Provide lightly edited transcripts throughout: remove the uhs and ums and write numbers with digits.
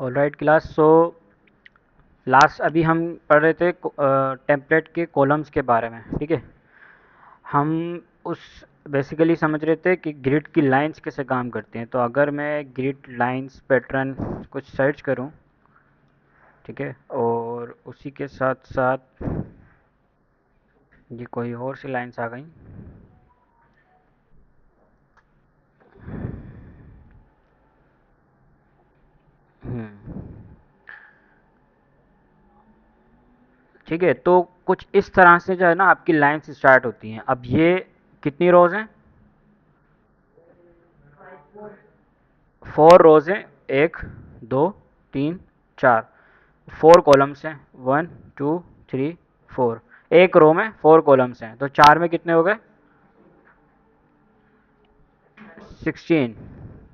Alright class. So last अभी हम पढ़ रहे थे टेम्पलेट के कॉलम्स के बारे में। ठीक है, हम उस बेसिकली समझ रहे थे कि ग्रिड की लाइंस कैसे काम करती हैं। तो अगर मैं ग्रिड लाइंस पैटर्न कुछ सर्च करूं, ठीक है, और उसी के साथ साथ ये कोई और सी लाइंस आ गई। ठीक है, तो कुछ इस तरह से जो है ना आपकी लाइंस स्टार्ट होती हैं। अब ये कितनी रोज हैं? 4 रोज हैं। 1 2 3 4, 4 कॉलम्स हैं। 1 2 3 4, एक रो में 4 कॉलम्स हैं, तो 4 में कितने हो गए? 16।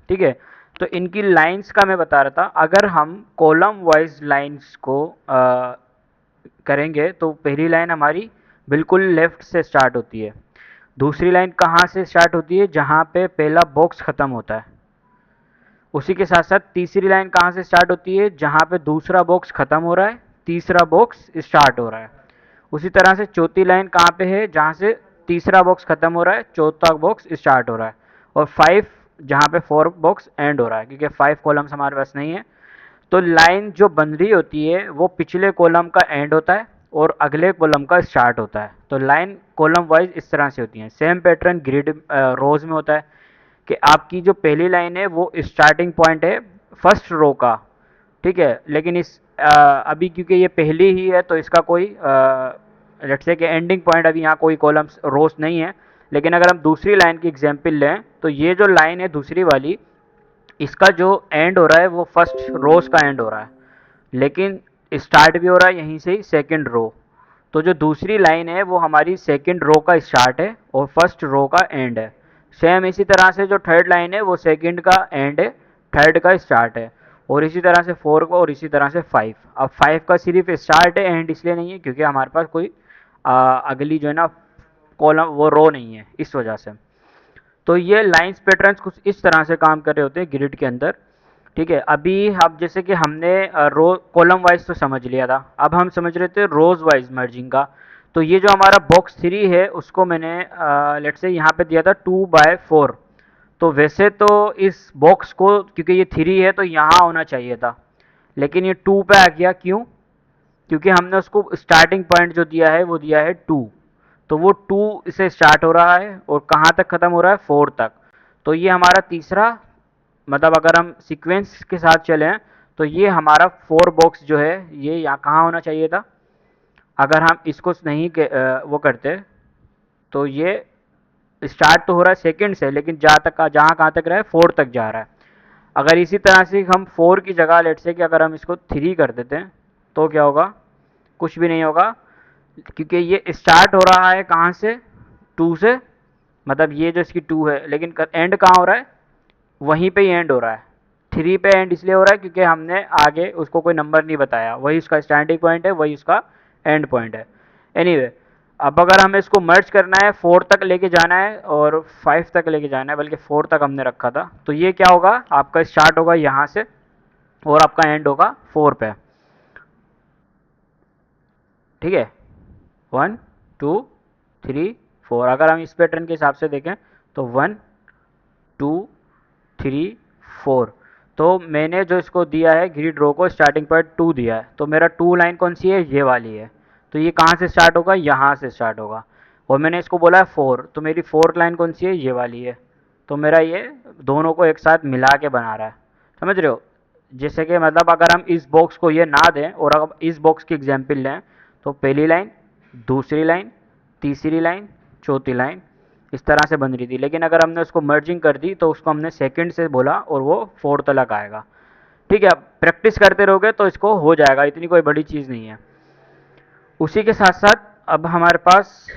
ठीक है, तो इनकी लाइंस का मैं बता रहा था। अगर हम कॉलम वाइज लाइंस को करेंगे तो पहली लाइन हमारी बिल्कुल लेफ्ट से स्टार्ट होती है। दूसरी लाइन कहाँ से स्टार्ट होती है? जहाँ पे पहला बॉक्स ख़त्म होता है। उसी के साथ साथ तीसरी लाइन कहाँ से स्टार्ट होती है? जहाँ पे दूसरा बॉक्स ख़त्म हो रहा है, तीसरा बॉक्स स्टार्ट हो रहा है। उसी तरह से चौथी लाइन कहाँ पे है? जहाँ से तीसरा बॉक्स ख़त्म हो रहा है, चौथा बॉक्स स्टार्ट हो रहा है। और 5 जहाँ पे 4 बॉक्स एंड हो रहा है, क्योंकि 5 कॉलम्स हमारे पास नहीं है। तो लाइन जो बन रही होती है वो पिछले कॉलम का एंड होता है और अगले कॉलम का स्टार्ट होता है। तो लाइन कॉलम वाइज इस तरह से होती है। सेम पैटर्न ग्रिड रोज में होता है कि आपकी जो पहली लाइन है वो स्टार्टिंग पॉइंट है फर्स्ट रो का। ठीक है, लेकिन इस अभी क्योंकि ये पहली ही है तो इसका कोई लेट्स से कि एंडिंग पॉइंट अभी यहाँ कोई कॉलम्स रोज नहीं है। लेकिन अगर हम दूसरी लाइन की एग्जांपल लें तो ये जो लाइन है दूसरी वाली, इसका जो एंड हो रहा है वो फर्स्ट रोज का एंड हो रहा है, लेकिन स्टार्ट भी हो रहा है यहीं से ही सेकंड रो। तो जो दूसरी लाइन है वो हमारी सेकंड रो का स्टार्ट है और फर्स्ट रो का एंड है। सेम इसी तरह से जो थर्ड लाइन है वो सेकंड का एंड है, थर्ड का स्टार्ट है। और इसी तरह से 4 को, और इसी तरह से 5। अब 5 का सिर्फ स्टार्ट है, एंड इसलिए नहीं है क्योंकि हमारे पास कोई अगली जो है ना कॉलम वो रो नहीं है, इस वजह से। तो ये लाइंस पैटर्न्स कुछ इस तरह से काम कर रहे होते हैं ग्रिड के अंदर। ठीक है, अभी अब जैसे कि हमने रो कॉलम वाइज तो समझ लिया था, अब हम समझ रहे थे रोज वाइज मर्जिंग का। तो ये जो हमारा बॉक्स 3 है उसको मैंने लेट्स से यहाँ पे दिया था 2/4। तो वैसे तो इस बॉक्स को, क्योंकि ये 3 है तो यहाँ होना चाहिए था, लेकिन ये 2 पे आ गया। क्यों? क्योंकि हमने उसको स्टार्टिंग पॉइंट जो दिया है वो दिया है 2। तो वो 2 से स्टार्ट हो रहा है और कहाँ तक ख़त्म हो रहा है? 4 तक। तो ये हमारा तीसरा, मतलब अगर हम सीक्वेंस के साथ चलें तो ये हमारा 4 बॉक्स जो है ये यहाँ कहाँ होना चाहिए था? अगर हम इसको नहीं वो करते तो ये स्टार्ट तो हो रहा है सेकंड से, लेकिन जहाँ तक जहाँ कहाँ तक रहा है 4 तक जा रहा है। अगर इसी तरह से हम 4 की जगह लेट से कि अगर हम इसको 3 कर देते हैं तो क्या होगा? कुछ भी नहीं होगा, क्योंकि ये स्टार्ट हो रहा है कहाँ से? 2 से। मतलब ये जो इसकी 2 है, लेकिन एंड कहाँ हो रहा है? वहीं पे ही एंड हो रहा है। 3 पे एंड इसलिए हो रहा है क्योंकि हमने आगे उसको कोई नंबर नहीं बताया, वही उसका स्टार्टिंग पॉइंट है, वही उसका एंड पॉइंट है। एनीवे, अब अगर हमें इसको मर्ज करना है, 4 तक लेके जाना है और 5 तक लेके जाना है, बल्कि 4 तक हमने रखा था, तो ये क्या होगा? आपका स्टार्ट होगा यहाँ से और आपका एंड होगा 4 पे। ठीक है, 1 2 3 4। अगर हम इस पैटर्न के हिसाब से देखें तो 1 2 3 4। तो मैंने जो इसको दिया है ग्रिड रो को स्टार्टिंग पॉइंट 2 दिया है, तो मेरा 2 लाइन कौन सी है? ये वाली है। तो ये कहाँ से स्टार्ट होगा? यहाँ से स्टार्ट होगा। और मैंने इसको बोला है 4, तो मेरी 4th लाइन कौन सी है? ये वाली है। तो मेरा ये दोनों को एक साथ मिला के बना रहा है। समझ रहे हो? जैसे कि मतलब अगर हम इस बॉक्स को ये ना दें और अगर इस बॉक्स की एग्जाम्पल लें तो पहली लाइन, दूसरी लाइन, तीसरी लाइन, चौथी लाइन इस तरह से बन रही थी। लेकिन अगर हमने उसको मर्जिंग कर दी तो उसको हमने सेकंड से बोला और वो 4 तक आएगा। ठीक है, अब प्रैक्टिस करते रहोगे तो इसको हो जाएगा, इतनी कोई बड़ी चीज़ नहीं है। उसी के साथ साथ अब हमारे पास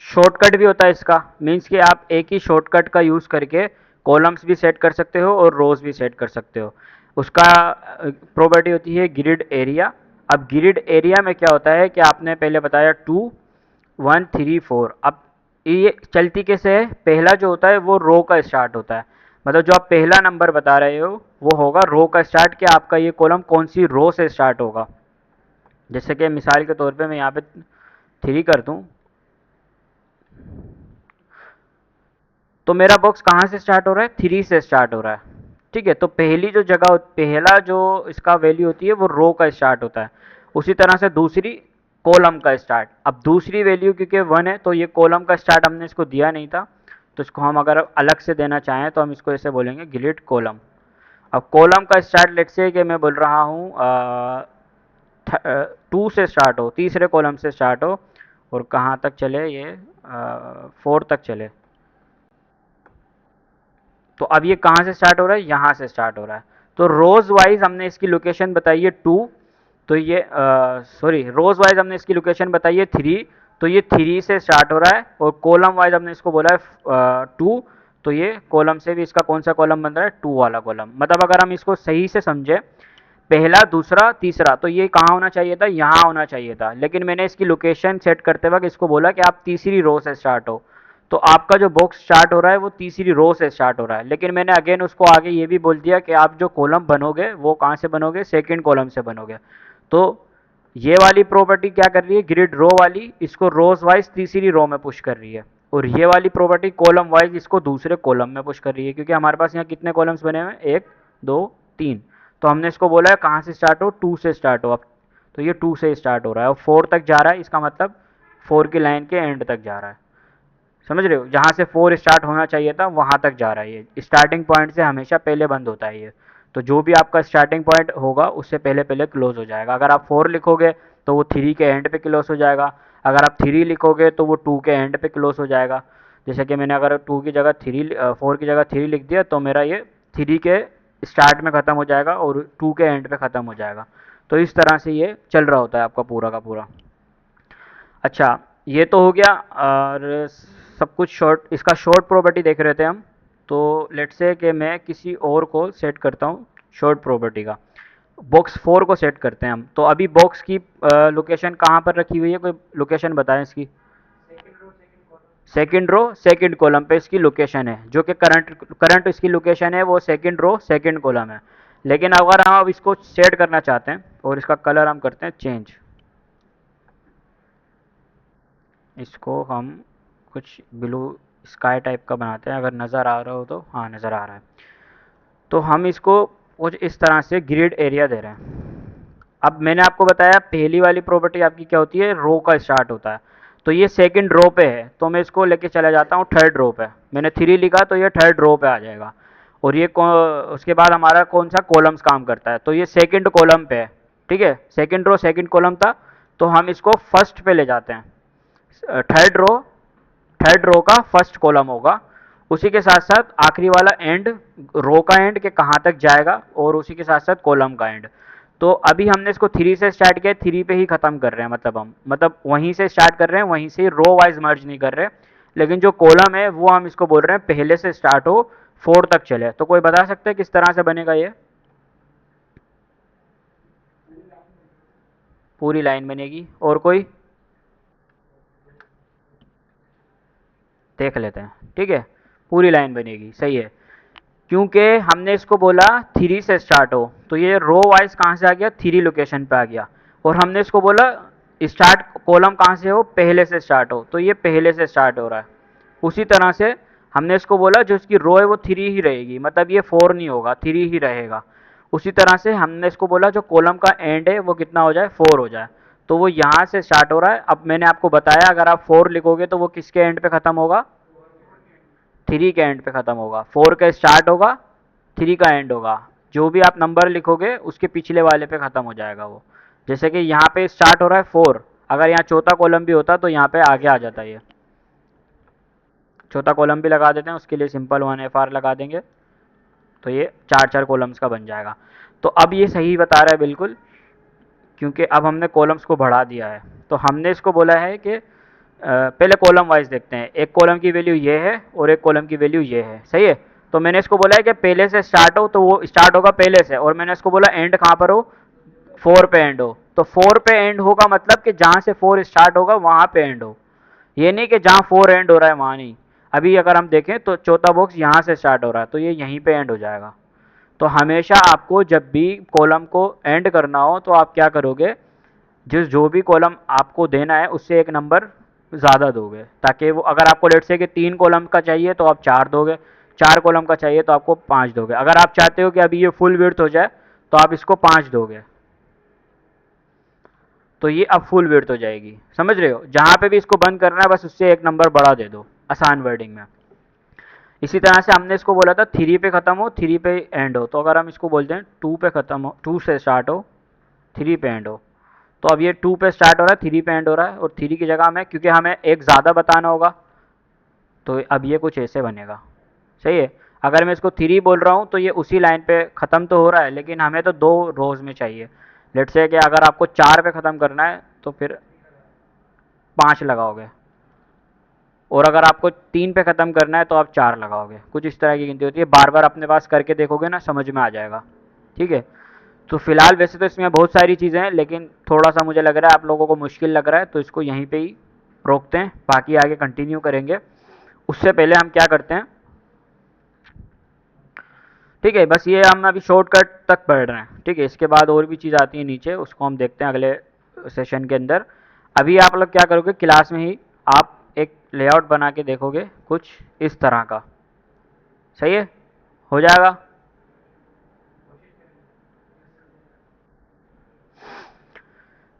शॉर्टकट भी होता है इसका। मीन्स कि आप एक ही शॉर्टकट का यूज़ करके कॉलम्स भी सेट कर सकते हो और रोज भी सेट कर सकते हो। उसका प्रॉपर्टी होती है ग्रिड एरिया। अब ग्रिड एरिया में क्या होता है कि आपने पहले बताया 2 1 3 4। अब ये चलती कैसे है? पहला जो होता है वो रो का स्टार्ट होता है, मतलब जो आप पहला नंबर बता रहे हो वो होगा रो का स्टार्ट, कि आपका ये कॉलम कौन सी रो से स्टार्ट होगा। जैसे कि मिसाल के तौर पे मैं यहाँ पे 3 कर दूँ, तो मेरा बॉक्स कहाँ से स्टार्ट हो रहा है, 3 से स्टार्ट हो रहा है। ठीक है, तो पहली जो जगह, पहला जो इसका वैल्यू होती है वो रो का स्टार्ट होता है। उसी तरह से दूसरी कॉलम का स्टार्ट। अब दूसरी वैल्यू क्योंकि 1 है तो ये कॉलम का स्टार्ट हमने इसको दिया नहीं था, तो इसको हम अगर अलग से देना चाहें तो हम इसको ऐसे बोलेंगे ग्रिड कॉलम। अब कॉलम का स्टार्ट लेट से कि मैं बोल रहा हूँ 2 से स्टार्ट हो, तीसरे कॉलम से स्टार्ट हो, और कहाँ तक चले ये 4 तक चले। तो अब ये कहाँ से स्टार्ट हो रहा है, यहाँ से स्टार्ट हो रहा है। तो रोज वाइज हमने इसकी लोकेशन बताई है 2, तो ये सॉरी रोज वाइज हमने इसकी लोकेशन बताई है 3, तो ये 3 से स्टार्ट हो रहा है, और कॉलम वाइज हमने इसको बोला है 2, तो ये कॉलम से भी इसका कौन सा कॉलम बन रहा है, 2 वाला कॉलम। मतलब अगर हम इसको सही से समझे, पहला दूसरा तीसरा, तो ये कहाँ होना चाहिए था, यहाँ होना चाहिए था, लेकिन मैंने इसकी लोकेशन सेट करते वक्त इसको बोला कि आप तीसरी रो से स्टार्ट हो, तो आपका जो बॉक्स स्टार्ट हो रहा है वो तीसरी रो से स्टार्ट हो रहा है। लेकिन मैंने अगेन उसको आगे ये भी बोल दिया कि आप जो कॉलम बनोगे वो कहाँ से बनोगे, सेकंड कॉलम से बनोगे। तो ये वाली प्रॉपर्टी क्या कर रही है, ग्रिड रो वाली इसको रोज वाइज तीसरी रो में पुश कर रही है, और ये वाली प्रॉपर्टी कॉलम वाइज इसको दूसरे कॉलम में पुश कर रही है, क्योंकि हमारे पास यहाँ कितने कॉलम्स बने हुए हैं, 1 2 3। तो हमने इसको बोला है कहाँ से स्टार्ट हो, 2 से स्टार्ट हो। अब तो ये 2 से स्टार्ट हो रहा है और 4 तक जा रहा है, इसका मतलब 4 की लाइन के एंड तक जा रहा है। समझ रहे हो, जहाँ से 4 स्टार्ट होना चाहिए था वहाँ तक जा रहा है। ये स्टार्टिंग पॉइंट से हमेशा पहले बंद होता है ये, तो जो भी आपका स्टार्टिंग पॉइंट होगा उससे पहले पहले क्लोज हो जाएगा। अगर आप 4 लिखोगे तो वो 3 के एंड पे क्लोज हो जाएगा, अगर आप 3 लिखोगे तो वो 2 के एंड पे क्लोज हो जाएगा। जैसे कि मैंने अगर 2 की जगह 3 4 की जगह 3 लिख दिया तो मेरा ये 3 के स्टार्ट में ख़त्म हो जाएगा और 2 के एंड पे ख़त्म हो जाएगा। तो इस तरह से ये चल रहा होता है आपका पूरा का पूरा। अच्छा, ये तो हो गया। और सब कुछ शॉर्ट, इसका शॉर्ट प्रॉपर्टी देख रहे थे हम। तो लेट्स से कि मैं किसी और को सेट करता हूँ शॉर्ट प्रॉपर्टी का, बॉक्स 4 को सेट करते हैं हम। तो अभी बॉक्स की लोकेशन कहाँ पर रखी हुई है, कोई लोकेशन बताएं इसकी। सेकंड रो सेकंड कॉलम पे इसकी लोकेशन है, जो कि करंट करंट इसकी लोकेशन है वो सेकंड रो सेकंड कॉलम है। लेकिन अगर हम अब इसको सेट करना चाहते हैं और इसका कलर हम करते हैं चेंज, इसको हम कुछ ब्लू स्काई टाइप का बनाते हैं, अगर नज़र आ रहा हो तो। हाँ, नज़र आ रहा है। तो हम इसको कुछ इस तरह से ग्रिड एरिया दे रहे हैं। अब मैंने आपको बताया पहली वाली प्रॉपर्टी आपकी क्या होती है, रो का स्टार्ट होता है। तो ये सेकंड रो पे है तो मैं इसको लेके चला जाता हूँ थर्ड रो पे। मैंने 3 लिखा तो ये थर्ड रो पे आ जाएगा। और ये उसके बाद हमारा कौन सा कॉलम्स काम करता है, तो ये सेकंड कॉलम पे है। ठीक है, सेकंड रो सेकंड कॉलम था, तो हम इसको फर्स्ट पे ले जाते हैं। थर्ड रो का फर्स्ट कॉलम होगा। उसी के साथ साथ आखिरी वाला एंड, रो का एंड के कहाँ तक जाएगा, और उसी के साथ साथ कॉलम का एंड। तो अभी हमने इसको 3 से स्टार्ट किया, 3 पे ही ख़त्म कर रहे हैं, मतलब हम मतलब वहीं से स्टार्ट कर रहे हैं, वहीं से रो वाइज मर्ज नहीं कर रहे। लेकिन जो कॉलम है वो हम इसको बोल रहे हैं पहले से स्टार्ट हो 4 तक चले। तो कोई बता सकता है किस तरह से बनेगा ये, पूरी लाइन बनेगी। और कोई देख लेते हैं। ठीक है, पूरी लाइन बनेगी, सही है, क्योंकि हमने इसको बोला 3 से स्टार्ट हो, तो ये रो वाइज कहाँ से आ गया, 3 लोकेशन पे आ गया। और हमने इसको बोला स्टार्ट कॉलम कहाँ से हो, पहले से स्टार्ट हो, तो ये पहले से स्टार्ट हो रहा है। उसी तरह से हमने इसको बोला जो इसकी रो है वो 3 ही रहेगी, मतलब ये 4 नहीं होगा, 3 ही रहेगा। उसी तरह से हमने इसको बोला जो कॉलम का एंड है वो कितना हो जाए, 4 हो जाए, तो वो यहाँ से स्टार्ट हो रहा है। अब मैंने आपको बताया अगर आप 4 लिखोगे तो वो किसके एंड पे ख़त्म होगा, 3 के एंड पे ख़त्म होगा। 4 का स्टार्ट होगा, 3 का एंड होगा। जो भी आप नंबर लिखोगे उसके पिछले वाले पे ख़त्म हो जाएगा वो। जैसे कि यहाँ पे स्टार्ट हो रहा है 4, अगर यहाँ चौथा कॉलम भी होता तो यहाँ पे आगे आ जाता ये। चौथा कॉलम भी लगा देते हैं, उसके लिए सिंपल 1 FR लगा देंगे, तो ये 4 कॉलम्स का बन जाएगा। तो अब ये सही बता रहा है बिल्कुल, क्योंकि अब हमने कॉलम्स को बढ़ा दिया है। तो हमने इसको बोला है कि पहले कॉलम वाइज देखते हैं, एक कॉलम की वैल्यू ये है और एक कॉलम की वैल्यू ये है, सही है। तो मैंने इसको बोला है कि पहले से स्टार्ट हो, तो वो स्टार्ट होगा पहले से, और मैंने इसको बोला एंड कहाँ पर हो, 4 पे एंड हो। तो 4 पे एंड होगा मतलब कि जहाँ से 4 स्टार्ट होगा वहाँ पे एंड हो, ये नहीं कि जहाँ 4 एंड हो रहा है वहाँ नहीं। अभी अगर हम देखें तो चौथा बॉक्स यहाँ से स्टार्ट हो रहा है, तो ये यहीं पे एंड हो जाएगा। तो हमेशा आपको जब भी कॉलम को एंड करना हो तो आप क्या करोगे, जो भी कॉलम आपको देना है उससे एक नंबर ज़्यादा दोगे, ताकि वो, अगर आपको लेट से कि 3 कॉलम का चाहिए तो आप 4 दोगे, 4 कॉलम का चाहिए तो आपको 5 दोगे। अगर आप चाहते हो कि अभी ये फुल विड्थ हो जाए तो आप इसको 5 दोगे, तो ये अब फुल विड्थ हो जाएगी। समझ रहे हो, जहाँ पे भी इसको बंद करना है बस उससे एक नंबर बढ़ा दे दो, आसान वर्डिंग में। इसी तरह से हमने इसको बोला था 3 पे ख़त्म हो 3 पे एंड हो, तो अगर हम इसको बोलते हैं 2 पे ख़त्म हो, 2 से स्टार्ट हो 3 पे एंड हो, तो अब ये 2 पे स्टार्ट हो रहा है 3 पे एंड हो रहा है, और 3 की जगह हमें, क्योंकि हमें एक ज़्यादा बताना होगा, तो अब ये कुछ ऐसे बनेगा। सही है। अगर मैं इसको 3 बोल रहा हूँ तो ये उसी लाइन पे ख़त्म तो हो रहा है, लेकिन हमें तो 2 रोज़ में चाहिए। लेट्स से कि अगर आपको 4 पे ख़त्म करना है तो फिर 5 लगाओगे, और अगर आपको 3 पे ख़त्म करना है तो आप 4 लगाओगे। कुछ इस तरह की गिनती होती है, बार बार अपने पास करके देखोगे ना, समझ में आ जाएगा। ठीक है। तो फिलहाल वैसे तो इसमें बहुत सारी चीज़ें हैं, लेकिन थोड़ा सा मुझे लग रहा है आप लोगों को मुश्किल लग रहा है, तो इसको यहीं पे ही रोकते हैं, बाकी आगे कंटिन्यू करेंगे। उससे पहले हम क्या करते हैं, ठीक है, बस ये हम अभी शॉर्टकट तक पढ़ रहे हैं। ठीक है, इसके बाद और भी चीज़ आती है नीचे, उसको हम देखते हैं अगले सेशन के अंदर। अभी आप लोग क्या करोगे, क्लास में ही आप एक लेआउट बना के देखोगे कुछ इस तरह का। सही है, हो जाएगा।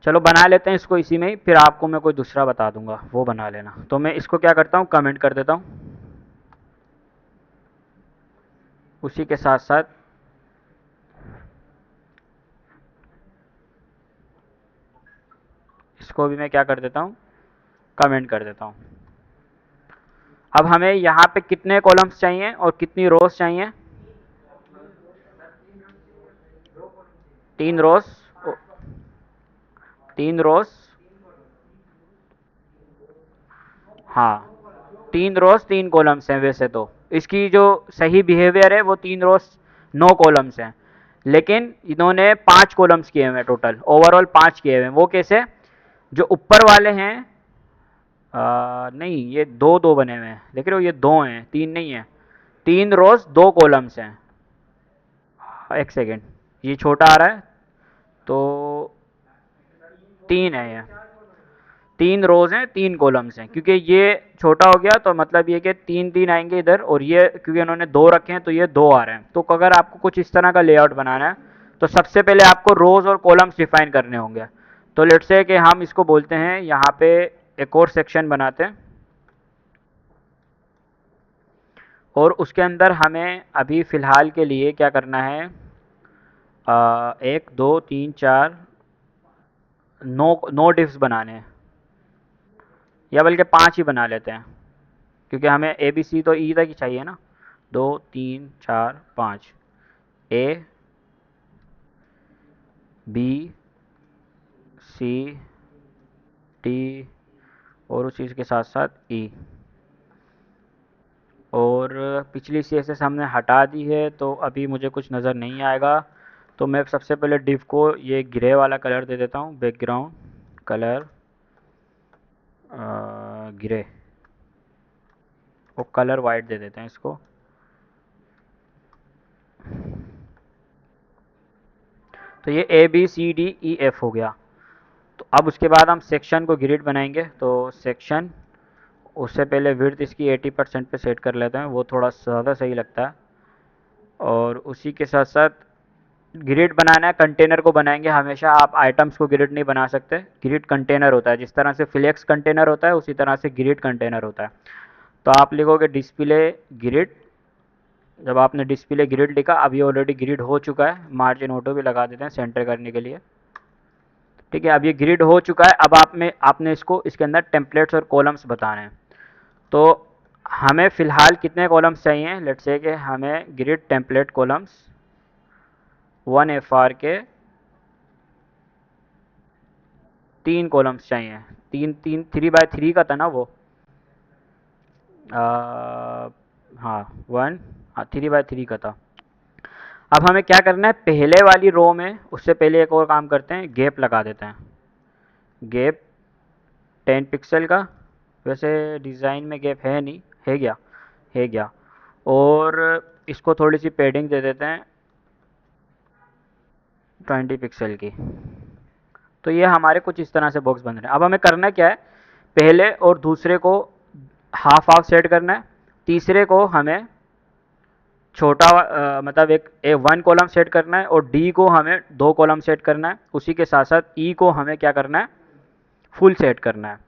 चलो बना लेते हैं इसको इसी में ही, फिर आपको मैं कोई दूसरा बता दूंगा, वो बना लेना। तो मैं इसको क्या करता हूँ, कमेंट कर देता हूँ। उसी के साथ साथ इसको भी मैं क्या कर देता हूँ, कमेंट कर देता हूँ। अब हमें यहाँ पे कितने कॉलम्स चाहिए और कितनी रोज चाहिए, 3 रोज, 3 रोज, हाँ 3 रोज 3 कॉलम्स हैं वैसे तो। इसकी जो सही बिहेवियर है वो 3 रोज 9 कॉलम्स हैं, लेकिन इन्होंने 5 कॉलम्स किए हुए हैं, टोटल ओवरऑल 5 किए हुए हैं। वो कैसे, जो ऊपर वाले हैं, नहीं ये 2 2 बने हुए हैं, देख रहे हो, ये 2 हैं 3 नहीं है। 3 रोज 2 कॉलम्स हैं। एक सेकेंड, ये छोटा आ रहा है, तो 3 है ये, 3 रोज हैं 3 कॉलम्स हैं, क्योंकि ये छोटा हो गया तो मतलब ये कि 3 3 आएंगे इधर, और ये क्योंकि उन्होंने 2 रखे हैं तो ये 2 आ रहे हैं। तो अगर आपको कुछ इस तरह का लेआउट बनाना है तो सबसे पहले आपको रोज और कॉलम्स डिफाइन करने होंगे। तो लेट्स से कि हम इसको बोलते हैं, यहाँ पे एक और सेक्शन बनाते हैं, और उसके अंदर हमें अभी फ़िलहाल के लिए क्या करना है, 1 2 3 4 9 डिव्स बनाने हैं, या बल्कि 5 ही बना लेते हैं, क्योंकि हमें ए बी सी तो ई तक ही चाहिए ना। 2 3 4 5, ए बी सी डी, और उसी के साथ साथ ई, और पिछली सी एस एस हमने हटा दी है तो अभी मुझे कुछ नज़र नहीं आएगा। तो मैं सबसे पहले डिव को ये ग्रे वाला कलर दे देता हूँ, बैकग्राउंड कलर ग्रे, और कलर वाइट दे देते हैं इसको। तो ये A B C D E F हो गया। तो अब उसके बाद हम सेक्शन को ग्रिड बनाएंगे, तो सेक्शन, उससे पहले विड्थ इसकी 80% पे सेट कर लेते हैं, वो थोड़ा ज़्यादा सही लगता है। और उसी के साथ साथ ग्रिड बनाना है, कंटेनर को बनाएंगे। हमेशा आप आइटम्स को ग्रिड नहीं बना सकते, ग्रिड कंटेनर होता है, जिस तरह से फ्लेक्स कंटेनर होता है उसी तरह से ग्रिड कंटेनर होता है। तो आप लिखोगे डिस्प्ले ग्रिड, जब आपने डिस्प्ले ग्रिड लिखा, अब ये ऑलरेडी ग्रिड हो चुका है, मार्जिन ऑटो भी लगा देते हैं सेंटर करने के लिए। ठीक है, अब ये ग्रिड हो चुका है। अब आपने इसको इसके अंदर टेम्पलेट्स और कॉलम्स बताने हैं। तो हमें फ़िलहाल कितने कॉलम्स चाहिए, लेट्स से कि हमें ग्रिड टेम्पलेट कॉलम्स 1 FR के 3 कॉलम्स चाहिए। 3 3 3 बाय 3 का था ना वो, हाँ 1, हाँ 3 बाय 3 का था। अब हमें क्या करना है, पहले वाली रो में, उससे पहले एक और काम करते हैं, गैप लगा देते हैं। गैप 10 पिक्सल का, वैसे डिज़ाइन में गैप है नहीं, है क्या, है गया। और इसको थोड़ी सी पेडिंग दे देते हैं 20 पिक्सल की। तो ये हमारे कुछ इस तरह से बॉक्स बन रहे हैं। अब हमें करना क्या है, पहले और दूसरे को हाफ हाफ सेट करना है, तीसरे को हमें छोटा मतलब एक 1 कॉलम सेट करना है, और डी को हमें 2 कॉलम सेट करना है। उसी के साथ साथ ई को हमें क्या करना है, फुल सेट करना है।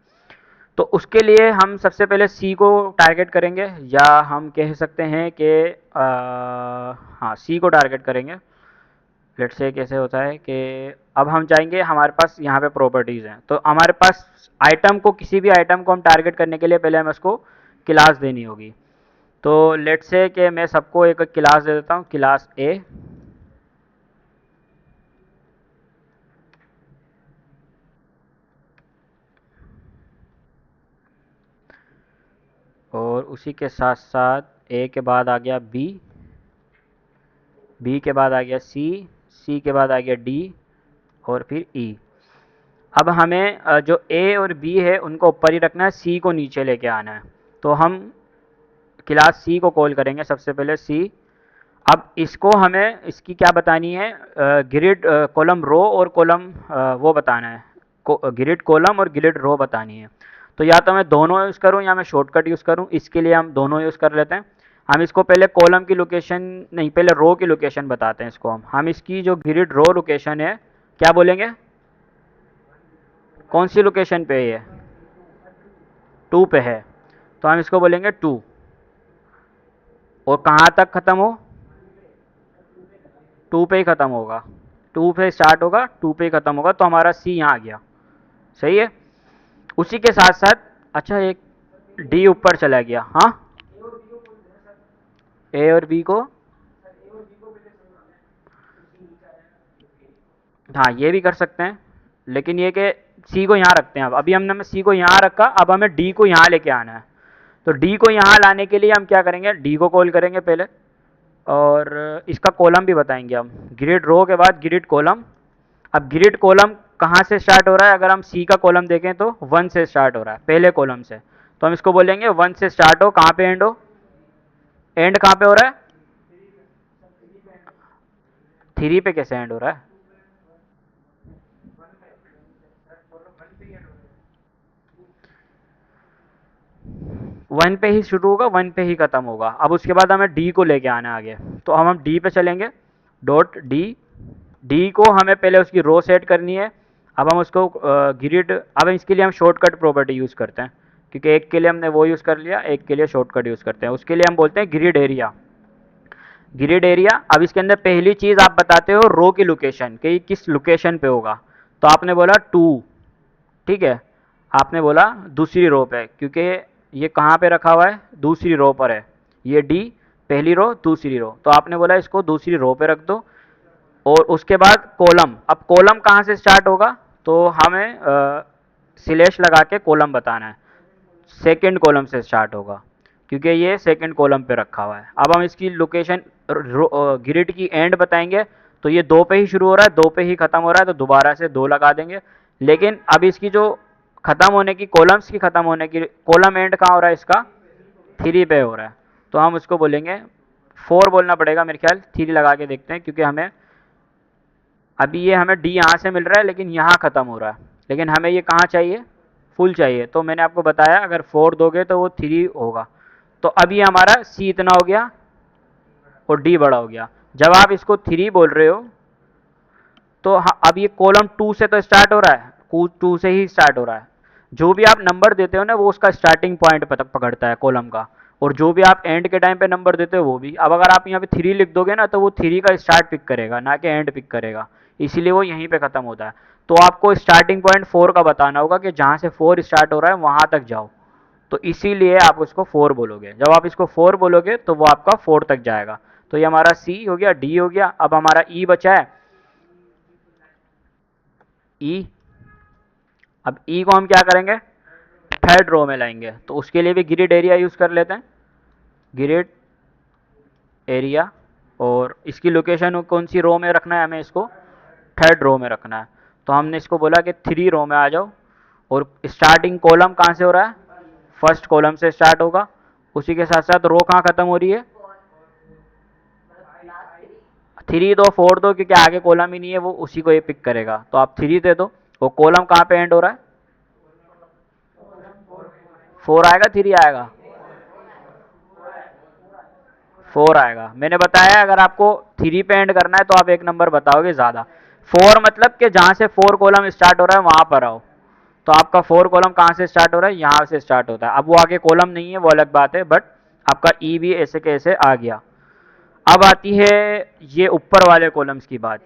तो उसके लिए हम सबसे पहले सी को टारगेट करेंगे, या हम कह सकते हैं कि हाँ सी को टारगेट करेंगे। लेट से कैसे होता है कि अब हम जाएंगे, हमारे पास यहाँ पे प्रॉपर्टीज़ हैं, तो हमारे पास आइटम को, किसी भी आइटम को हम टारगेट करने के लिए पहले हमें उसको क्लास देनी होगी। तो लेट से कि मैं सबको एक क्लास दे देता हूँ, क्लास ए। और उसी के साथ साथ ए के बाद आ गया बी, बी के बाद आ गया सी, सी के बाद आ गया डी, और फिर ई। अब हमें जो ए और बी है उनको ऊपर ही रखना है, सी को नीचे लेके आना है। तो हम क्लास सी को कॉल करेंगे सबसे पहले, सी। अब इसको हमें इसकी क्या बतानी है, ग्रिड कॉलम रो और कॉलम वो बताना है, ग्रिड कॉलम और ग्रिड रो बतानी है। तो या तो मैं दोनों यूज़ करूँ या मैं शॉर्टकट यूज़ करूँ, इसके लिए हम दोनों यूज़ कर लेते हैं। हम इसको पहले कॉलम की लोकेशन नहीं, पहले रो की लोकेशन बताते हैं इसको। हम इसकी जो ग्रिड रो लोकेशन है क्या बोलेंगे, कौन सी लोकेशन पे है ये, 2 पे है, तो हम इसको बोलेंगे 2। और कहाँ तक ख़त्म हो, 2 पे ही ख़त्म होगा, 2 पे स्टार्ट होगा, 2 पे ही ख़त्म होगा, तो हमारा सी यहाँ आ गया। सही है। उसी के साथ साथ अच्छा एक डी ऊपर चला गया। हाँ, ए और बी को, हाँ ये भी कर सकते हैं, लेकिन ये कि सी को यहाँ रखते हैं। अब अभी हमने सी को यहाँ रखा, अब हमें डी को यहाँ लेके आना है। तो डी को यहाँ लाने के लिए हम क्या करेंगे, डी को कॉल करेंगे पहले, और इसका कॉलम भी बताएंगे हम, ग्रिड रो के बाद ग्रिड कॉलम। अब ग्रिड कॉलम कहाँ से स्टार्ट हो रहा है, अगर हम सी का कॉलम देखें तो 1 से स्टार्ट हो रहा है, पहले कॉलम से। तो हम इसको बोलेंगे 1 से स्टार्ट हो, कहाँ पे एंड हो, एंड कहाँ पे हो रहा है, 3 पे कैसे एंड हो रहा है, 1 पे ही शुरू होगा, 1 पे ही खत्म होगा। अब उसके बाद हमें डी को लेके आना है आगे, तो हम डी पे चलेंगे, डॉट डी। डी को हमें पहले उसकी रो सेट करनी है। अब हम उसको ग्रिड, अब इसके लिए हम शॉर्टकट प्रॉपर्टी यूज़ करते हैं, क्योंकि एक के लिए हमने वो यूज़ कर लिया, एक के लिए शॉर्टकट यूज़ करते हैं। उसके लिए हम बोलते हैं ग्रिड एरिया, ग्रिड एरिया। अब इसके अंदर पहली चीज़ आप बताते हो रो की लोकेशन, कि किस लोकेशन पे होगा। तो आपने बोला 2, ठीक है, आपने बोला दूसरी रो पे, क्योंकि ये कहाँ पे रखा हुआ है, दूसरी रो पर है। ये डी पहली रो, दूसरी रो, तो आपने बोला इसको दूसरी रो पे रख दो। और उसके बाद कॉलम, अब कॉलम कहाँ से स्टार्ट होगा, तो हमें स्लैश लगा के कॉलम बताना है, सेकंड कॉलम से स्टार्ट होगा, क्योंकि ये सेकंड कॉलम पे रखा हुआ है। अब हम इसकी लोकेशन ग्रिड की एंड बताएंगे, तो ये 2 पे ही शुरू हो रहा है, 2 पे ही ख़त्म हो रहा है, तो दोबारा से 2 लगा देंगे। लेकिन अब इसकी जो ख़त्म होने की, कॉलम्स की ख़त्म होने की, कॉलम एंड कहाँ हो रहा है इसका, 3 पे हो रहा है, तो हम उसको बोलेंगे 4 बोलना पड़ेगा मेरे ख्याल, 3 लगा के देखते हैं, क्योंकि हमें अभी ये हमें डी यहाँ से मिल रहा है, लेकिन यहाँ ख़त्म हो रहा है, लेकिन हमें ये कहाँ चाहिए, फुल चाहिए। तो मैंने आपको बताया अगर 4 दोगे तो वो 3 होगा। तो अब ये हमारा सी इतना हो गया और डी बड़ा हो गया। जब आप इसको 3 बोल रहे हो, तो अब ये कॉलम 2 से तो स्टार्ट हो रहा है, 2 से ही स्टार्ट हो रहा है। जो भी आप नंबर देते हो ना, वो उसका स्टार्टिंग पॉइंट पकड़ता है कॉलम का, और जो भी आप एंड के टाइम पे नंबर देते हो वो भी। अब अगर आप यहाँ पे 3 लिख दोगे ना, तो वो 3 का स्टार्ट पिक करेगा, ना कि एंड पिक करेगा, इसीलिए वो यहीं पे ख़त्म होता है। तो आपको स्टार्टिंग पॉइंट 4 का बताना होगा, कि जहाँ से 4 स्टार्ट हो रहा है वहाँ तक जाओ, तो इसीलिए आप उसको 4 बोलोगे। जब आप इसको 4 बोलोगे तो वो आपका 4 तक जाएगा। तो ये हमारा सी हो गया, डी हो गया। अब हमारा ई बचा है, ई। अब ई को हम क्या करेंगे, थर्ड रो में लाएंगे, तो उसके लिए भी ग्रिड एरिया यूज़ कर लेते हैं, ग्रिड एरिया। और इसकी लोकेशन कौन सी रो में रखना है, हमें इसको थर्ड रो में रखना है। तो हमने इसको बोला कि 3 रो में आ जाओ, और स्टार्टिंग कॉलम कहाँ से हो रहा है, फर्स्ट कॉलम से स्टार्ट होगा। उसी के साथ साथ रो कहाँ ख़त्म हो रही है? 3 दो, 4 दो, क्योंकि आगे कॉलम ही नहीं है, वो उसी को ये पिक करेगा, तो आप 3 दे दो। वो कॉलम कहाँ पे एंड हो रहा है? 4 आएगा, 3 आएगा? 4 आएगा। मैंने बताया अगर आपको 3 पे एंड करना है तो आप एक नंबर बताओगे ज़्यादा। 4 मतलब कि जहाँ से 4 कॉलम स्टार्ट हो रहा है वहाँ पर आओ। तो आपका 4 कॉलम कहाँ से स्टार्ट हो रहा है? यहाँ से स्टार्ट होता है। अब वो आगे कॉलम नहीं है, वो अलग बात है, बट आपका ई भी ऐसे के ऐसे आ गया। अब आती है ये ऊपर वाले कॉलम्स की बात।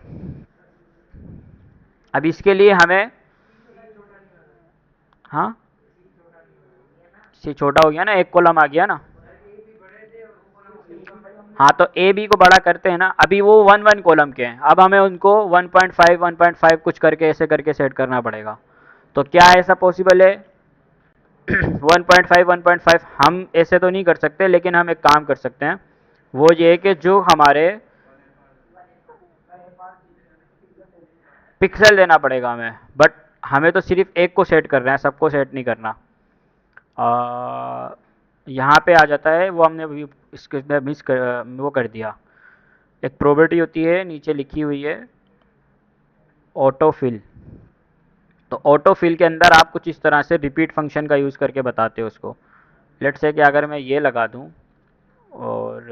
अब इसके लिए हमें, हाँ, सी छोटा हो गया ना, एक कॉलम आ गया ना। हाँ, तो ए बी को बड़ा करते हैं ना। अभी वो 1 1 कॉलम के हैं, अब हमें उनको 1.5 1.5 कुछ करके ऐसे करके सेट करना पड़ेगा। तो क्या ऐसा पॉसिबल है? 1.5 1.5 हम ऐसे तो नहीं कर सकते, लेकिन हम एक काम कर सकते हैं। वो ये है कि जो हमारे पिक्सल देना पड़ेगा हमें, बट हमें तो सिर्फ एक को सेट करना है, सबको सेट नहीं करना। यहाँ पे आ जाता है, वो हमने अभी इसके अंदर मिस कर, वो कर दिया। एक प्रॉपर्टी होती है, नीचे लिखी हुई है, ऑटोफिल। तो ऑटोफिल के अंदर आप कुछ इस तरह से रिपीट फंक्शन का यूज़ करके बताते हो उसको। लेट्स से कि अगर मैं ये लगा दूँ और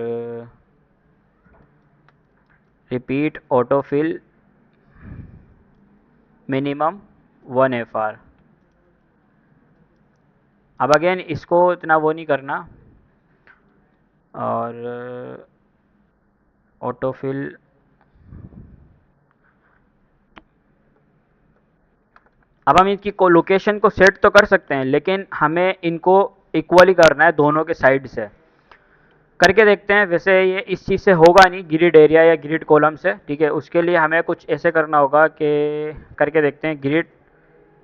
रिपीट ऑटोफिल मिनिमम 1 FR। अब अगेन इसको इतना वो नहीं करना, और ऑटोफिल, अब हम इनकी को लोकेशन को सेट तो कर सकते हैं, लेकिन हमें इनको इक्वली करना है दोनों के साइड से। करके देखते हैं। वैसे ये इस चीज़ से होगा नहीं, ग्रिड एरिया या ग्रिड कॉलम से, ठीक है। उसके लिए हमें कुछ ऐसे करना होगा कि करके देखते हैं। ग्रिड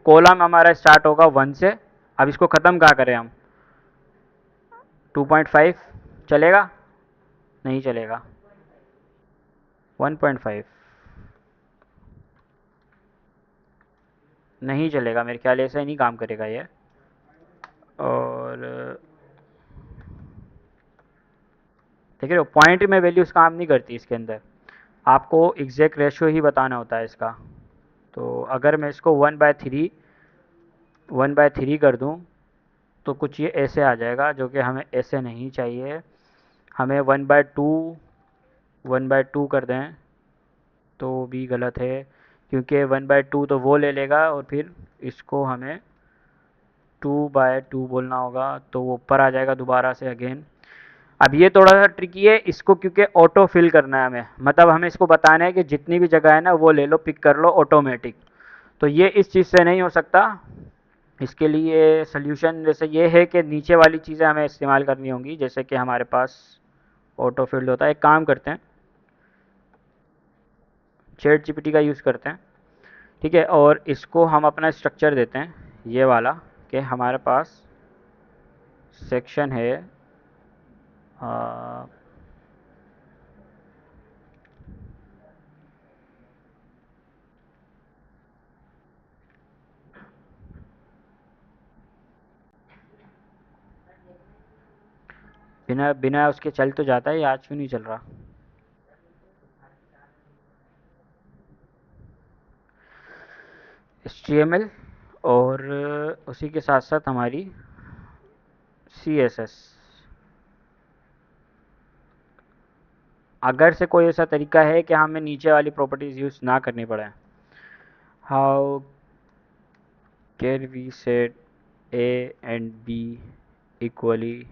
कॉलम हमारा स्टार्ट होगा 1 से। अब इसको ख़त्म कहाँ करें हम? 2.5 चलेगा? नहीं चलेगा। 1.5 नहीं चलेगा, मेरे ख्याल ऐसे नहीं काम करेगा ये। और देख रहे हो, पॉइंट में वैल्यूज़ काम नहीं करती इसके अंदर, आपको एग्जैक्ट रेशो ही बताना होता है इसका। तो अगर मैं इसको 1/3 कर दूं तो कुछ ये ऐसे आ जाएगा, जो कि हमें ऐसे नहीं चाहिए। हमें 1/2 कर दें तो भी गलत है, क्योंकि 1/2 तो वो ले लेगा, और फिर इसको हमें 2/2 बोलना होगा, तो वो ऊपर आ जाएगा दोबारा से अगेन। अब ये थोड़ा सा ट्रिकी है इसको, क्योंकि ऑटो फिल करना है हमें, मतलब हमें इसको बताना है कि जितनी भी जगह है ना वो ले लो, पिक कर लो ऑटोमेटिक। तो ये इस चीज़ से नहीं हो सकता। इसके लिए सोल्यूशन जैसे ये है कि नीचे वाली चीज़ें हमें इस्तेमाल करनी होंगी, जैसे कि हमारे पास ऑटो फिल्ड होता है। एक काम करते हैं, चैट जीपीटी का यूज़ करते हैं, ठीक है। और इसको हम अपना स्ट्रक्चर देते हैं ये वाला, कि हमारे पास सेक्शन है, आ, बिना बिना उसके चल तो जाता है, ये आज क्यों नहीं चल रहा? HTML, और उसी के साथ साथ हमारी CSS। अगर से कोई ऐसा तरीका है कि हमें नीचे वाली प्रॉपर्टीज़ यूज़ ना करनी पड़े। How can we set A and B equally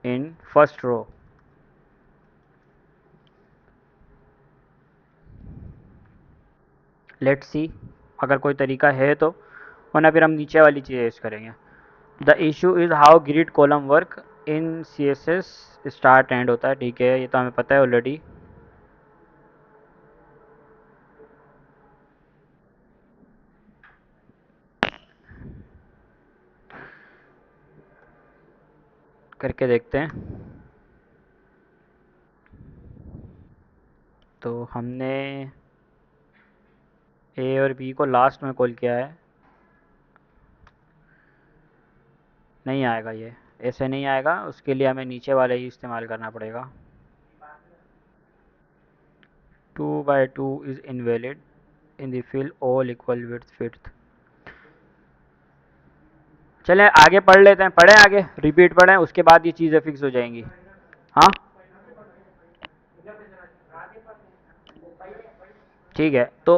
in first row? Let's see, अगर कोई तरीका है तो, वरना फिर हम नीचे वाली चीज़ यूज़ करेंगे। The issue is how grid column work in CSS। Start and होता है, ठीक है, ये तो हमें पता है ऑलरेडी। करके देखते हैं। तो हमने A और B को लास्ट में कॉल किया है, नहीं आएगा, ये ऐसे नहीं आएगा, उसके लिए हमें नीचे वाले ही इस्तेमाल करना पड़ेगा। 2 by 2 is invalid in the field all equal width। चलें आगे पढ़ लेते हैं, पढ़ें आगे, रिपीट पढ़ें, उसके बाद ये चीज़ें फिक्स हो जाएंगी। हाँ ठीक है, तो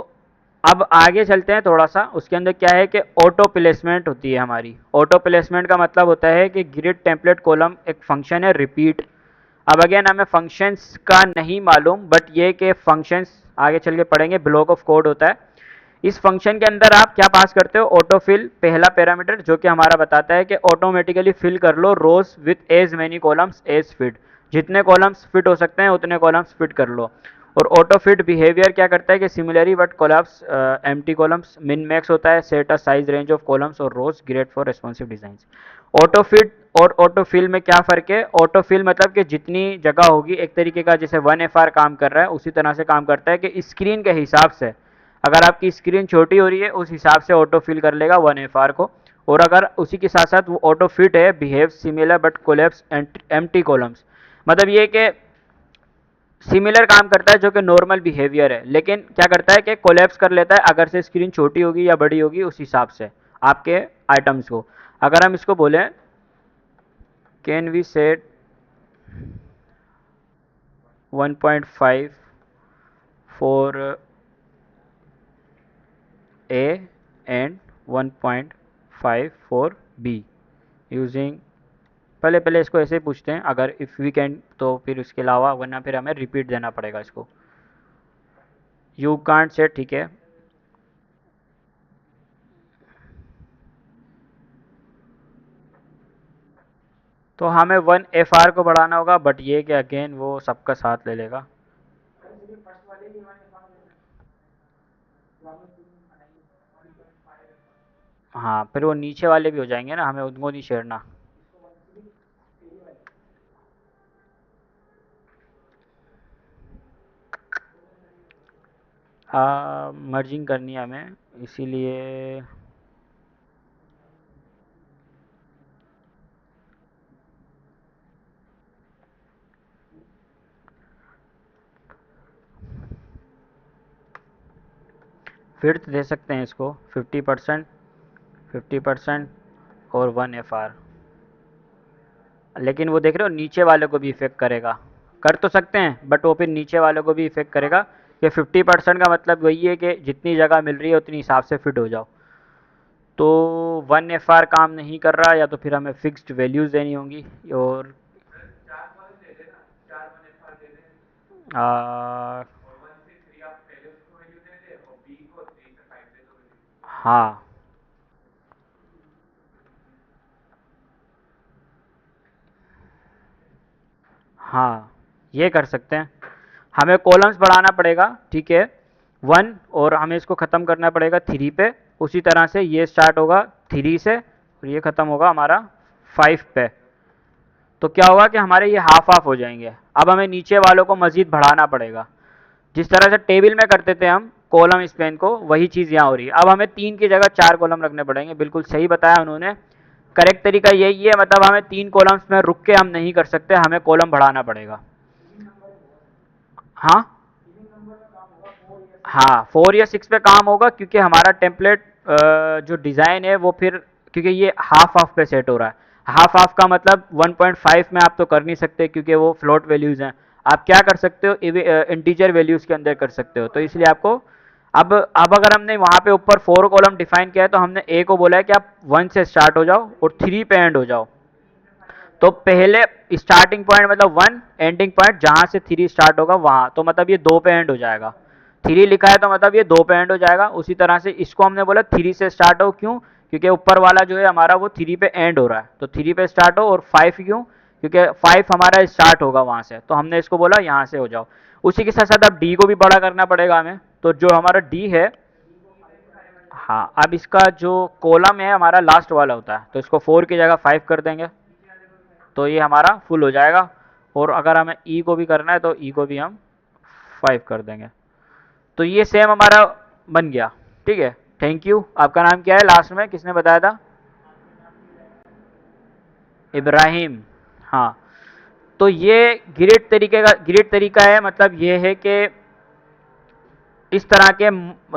अब आगे चलते हैं थोड़ा सा। उसके अंदर क्या है कि ऑटो प्लेसमेंट होती है हमारी। ऑटो प्लेसमेंट का मतलब होता है कि ग्रिड टेम्पलेट कॉलम एक फंक्शन है रिपीट। अब अगेन हमें फंक्शंस का नहीं मालूम, बट ये कि फंक्शंस आगे चल के पढ़ेंगे, ब्लॉक ऑफ कोड होता है। इस फंक्शन के अंदर आप क्या पास करते हो, ऑटो फिल पहला पैरामीटर, जो कि हमारा बताता है कि ऑटोमेटिकली फिल कर लो rows with as many columns as fit. जितने कॉलम्स फिट हो सकते हैं उतने कॉलम्स फिट कर लो। और ऑटो फिट बिहेवियर क्या करता है कि similarly but columns empty columns min max होता है, set a size range of columns और rows great for responsive design. Auto fit और ऑटो फिल में क्या फ़र्क है, ऑटो फिल मतलब कि जितनी जगह होगी, एक तरीके का जैसे 1FR काम कर रहा है उसी तरह से काम करता है कि स्क्रीन के हिसाब से, अगर आपकी स्क्रीन छोटी हो रही है उस हिसाब से ऑटो फिल कर लेगा 1FR को। और अगर उसी के साथ साथ वो ऑटो फिट है behave similar but collapse empty columns, मतलब ये कि सिमिलर काम करता है जो कि नॉर्मल बिहेवियर है, लेकिन क्या करता है कि कोलैप्स कर लेता है अगर से स्क्रीन छोटी होगी या बड़ी होगी उस हिसाब से आपके आइटम्स को। अगर हम इसको बोलें can we set 1.5 for A and 1.5 for B using, पहले पहले इसको ऐसे ही पूछते हैं, अगर इफ़ वी कैन तो फिर उसके अलावा, वरना फिर हमें रिपीट देना पड़ेगा इसको। यू कांट सेट, ठीक है। तो हमें 1FR को बढ़ाना होगा, बट ये कि अगेन वो सबका साथ ले लेगा। हाँ फिर वो नीचे वाले भी हो जाएंगे ना, हमें उनको नहीं छेड़ना। मर्जिंग करनी है हमें, इसीलिए फिर दे सकते हैं इसको 50%, 50% और 1FR। लेकिन वो देख रहे हो नीचे वाले को भी इफेक्ट करेगा, कर तो सकते हैं बट वो फिर नीचे वाले को भी इफेक्ट करेगा। कि 50% का मतलब वही है कि जितनी जगह मिल रही है उतनी हिसाब से फिट हो जाओ। तो 1FR काम नहीं कर रहा, या तो फिर हमें फिक्स्ड वैल्यूज़ देनी होंगी। और आ, हाँ हाँ ये कर सकते हैं। हमें कॉलम्स बढ़ाना पड़ेगा, ठीक है, 1, और हमें इसको ख़त्म करना पड़ेगा 3 पे। उसी तरह से ये स्टार्ट होगा 3 से और ये ख़त्म होगा हमारा 5 पे। तो क्या होगा कि हमारे ये हाफ हाफ हो जाएंगे। अब हमें नीचे वालों को मज़ीद बढ़ाना पड़ेगा। जिस तरह से टेबल में करते थे हम कॉलम स्पेन को, वही चीज़ यहाँ हो रही है। अब हमें 3 की जगह 4 कॉलम रखने पड़ेंगे। बिल्कुल सही बताया उन्होंने, करेक्ट तरीका यही है, मतलब हमें 3 कॉलम्स में रुक के हम नहीं कर सकते, हमें कॉलम बढ़ाना पड़ेगा। हाँ हाँ 4 या 6 पे काम होगा, क्योंकि हमारा टेम्पलेट जो डिज़ाइन है वो फिर, क्योंकि ये हाफ हाफ पे सेट हो रहा है। हाफ हाफ का मतलब 1.5 में आप तो कर नहीं सकते, क्योंकि वो फ्लोट वैल्यूज़ हैं। आप क्या कर सकते हो, इंटीजर वैल्यूज़ के अंदर कर सकते हो। तो इसलिए आपको अब अगर हमने वहाँ पे ऊपर 4 कॉलम डिफाइन किया है, तो हमने ए को बोला है कि आप 1 से स्टार्ट हो जाओ और 3 पे एंड हो जाओ। तो पहले स्टार्टिंग पॉइंट मतलब 1, एंडिंग पॉइंट जहां से 3 स्टार्ट होगा वहां, तो मतलब ये 2 पे एंड हो जाएगा। 3 लिखा है तो मतलब ये 2 पे एंड हो जाएगा। उसी तरह से इसको हमने बोला 3 से स्टार्ट हो, क्यों, क्योंकि ऊपर वाला जो है हमारा वो 3 पे एंड हो रहा है, तो 3 पे स्टार्ट हो। और 5 क्यों, क्योंकि 5 हमारा स्टार्ट होगा वहां से, तो हमने इसको बोला यहाँ से हो जाओ। उसी के साथ साथ अब डी को भी बड़ा करना पड़ेगा हमें। तो जो हमारा डी है, हाँ अब इसका जो कॉलम है हमारा लास्ट वाला होता है, तो इसको 4 की जगह 5 कर देंगे, तो ये हमारा फुल हो जाएगा। और अगर हमें ई को भी करना है तो ई को भी हम 5 कर देंगे। तो ये सेम हमारा बन गया। ठीक है, थैंक यू। आपका नाम क्या है लास्ट में, किसने बताया था? इब्राहिम। हाँ, तो ये ग्रिड तरीका है, मतलब ये है कि इस तरह के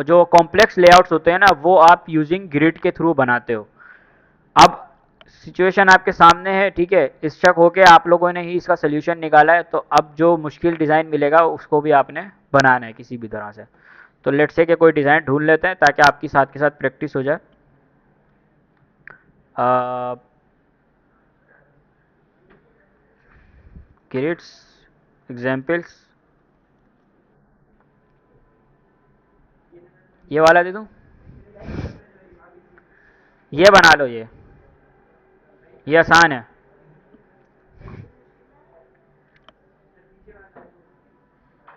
जो कॉम्प्लेक्स लेआउट्स होते हैं ना, वो आप यूजिंग ग्रिड के थ्रू बनाते हो। अब सिचुएशन आपके सामने है, ठीक है, इस शक हो के आप लोगों ने ही इसका सोल्यूशन निकाला है, तो अब जो मुश्किल डिज़ाइन मिलेगा उसको भी आपने बनाना है किसी भी तरह से। तो लेट्स से कि कोई डिज़ाइन ढूंढ लेते हैं ताकि आपकी साथ के साथ प्रैक्टिस हो जाए। ग्रिड्स एग्जाम्पल्स, ये वाला दे दूं, ये बना लो, ये आसान है।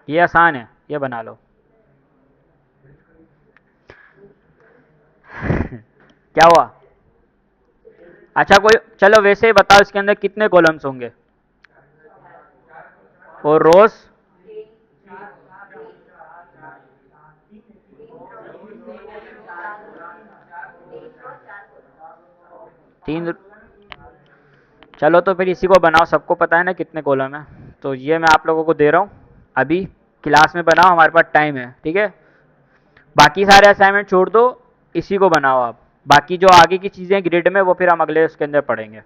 ये आसान है, ये बना लो। क्या हुआ? अच्छा, कोई चलो वैसे ही बताओ, इसके अंदर कितने कॉलम्स होंगे और रोज? तीन। चलो तो फिर इसी को बनाओ, सबको पता है ना कितने कॉलम है। तो ये मैं आप लोगों को दे रहा हूँ, अभी क्लास में बनाओ, हमारे पास टाइम है, ठीक है। बाकी सारे असाइनमेंट छोड़ दो, इसी को बनाओ आप। बाकी जो आगे की चीज़ें ग्रिड में, वो फिर हम अगले उसके अंदर पढ़ेंगे।